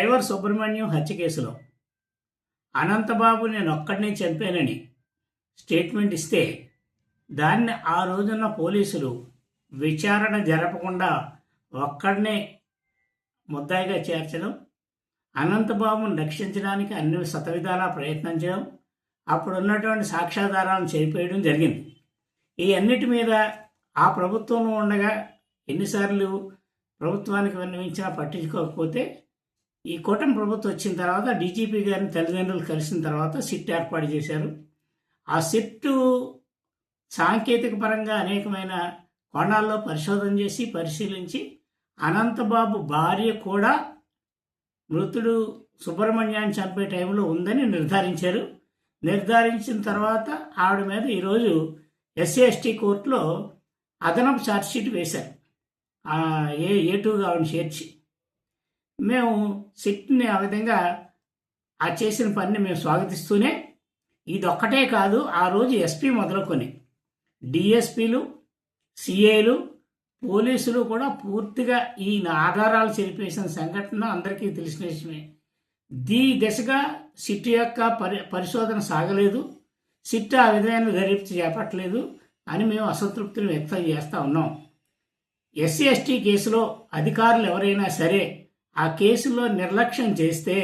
Driver Subrahmanyam హత్య కేసులో అనంతబాబు నేను ఒక్కడినే చంపానని స్టేట్మెంట్ ఇస్తే దాన్ని ఆ రోజున్న పోలీసులు విచారణ జరపకుండా ఒక్కడనే ముద్దాయిగా చేర్చడం, అనంతబాబును రక్షించడానికి అన్ని శతవిధాలా ప్రయత్నించడం, అప్పుడు ఉన్నటువంటి సాక్ష్యాధారాలను చేరిపోయడం జరిగింది. ఈ అన్నిటి మీద ఆ ప్రభుత్వంలో ఉండగా ఎన్నిసార్లు ప్రభుత్వానికి విన్నవించినా పట్టించుకోకపోతే ఈ కూటమి ప్రభుత్వం వచ్చిన తర్వాత డీజీపీ గారిని తల్లిదండ్రులు కలిసిన తర్వాత సిట్ ఏర్పాటు చేశారు. ఆ సిట్టు సాంకేతిక పరంగా అనేకమైన కోణాల్లో పరిశోధన చేసి పరిశీలించి అనంతబాబు భార్య కూడా మృతుడు సుబ్రహ్మణ్యాన్ని చంపే టైంలో ఉందని నిర్ధారించారు. నిర్ధారించిన తర్వాత ఆవిడ మీద ఈరోజు ఎస్సీ ఎస్టీ కోర్టులో అదనపు ఛార్జ్షీట్ వేశారు. ఏ2గా ఆవిడని చేర్చి మేము సిట్ని ఆ విధంగా ఆ చేసిన పనిని మేము స్వాగతిస్తూనే ఇదొక్కటే కాదు, ఆ రోజు ఎస్పీ మొదలుకొని డిఎస్పీలు, సిఐలు, పోలీసులు కూడా పూర్తిగా ఈ ఆధారాలు చెరిపేసిన సంఘటన అందరికీ తెలిసిన విషయమే. దిశగా సిట్ యొక్క పరిశోధన సాగలేదు, సిట్ ఆ విధమైన దర్యాప్తు చేపట్టలేదు అని మేము అసంతృప్తిని వ్యక్తం చేస్తూ ఉన్నాం. ఎస్సీ ఎస్టీ కేసులో అధికారులు ఎవరైనా సరే ఆ కేసులో నిర్లక్ష్యం చేస్తే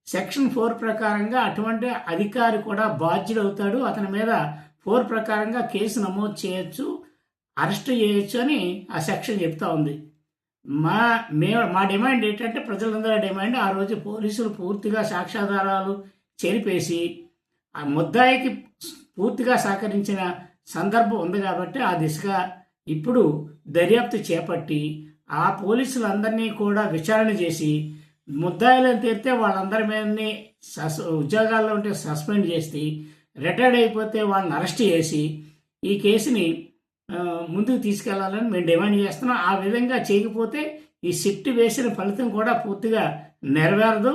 సెక్షన్ 4 ప్రకారంగా అటువంటి అధికారి కూడా బాధ్యుడవుతాడు, అతని మీద 4 ప్రకారంగా కేసు నమోదు చేయొచ్చు, అరెస్ట్ చేయొచ్చు అని ఆ సెక్షన్ చెప్తా ఉంది. మా డిమాండ్ ఏంటంటే, ప్రజలందరూ డిమాండ్, ఆ రోజు పోలీసులు పూర్తిగా సాక్ష్యాధారాలు చెరిపేసి ఆ ముద్దాయికి పూర్తిగా సహకరించిన సందర్భం ఉంది కాబట్టి ఆ దిశగా ఇప్పుడు దర్యాప్తు చేపట్టి ఆ పోలీసులందరినీ కూడా విచారణ చేసి ముద్దాయిలను తీరితే వాళ్ళందరి మీదని ఉద్యోగాల్లో ఉంటే సస్పెండ్ చేసి, రిటైర్డ్ అయిపోతే వాళ్ళని అరెస్ట్ చేసి ఈ కేసుని ముందుకు తీసుకెళ్లాలని మేము డిమాండ్ చేస్తున్నాం. ఆ విధంగా చేయకపోతే ఈ సిట్ వేసిన ఫలితం కూడా పూర్తిగా నెరవేరదు.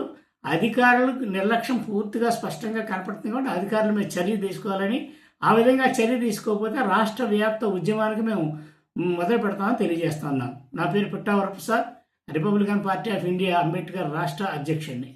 అధికారులకు నిర్లక్ష్యం పూర్తిగా స్పష్టంగా కనపడుతుంది కాబట్టి అధికారుల మీద చర్య తీసుకోవాలని, ఆ విధంగా చర్య తీసుకోకపోతే రాష్ట్ర వ్యాప్త ఉద్యమానికి మేము మొదలు పెడతామని తెలియజేస్తున్నాం. నా పేరు Putta Varaprasad, Republican Party of India Ambedkar రాష్ట్ర అధ్యక్షుడిని.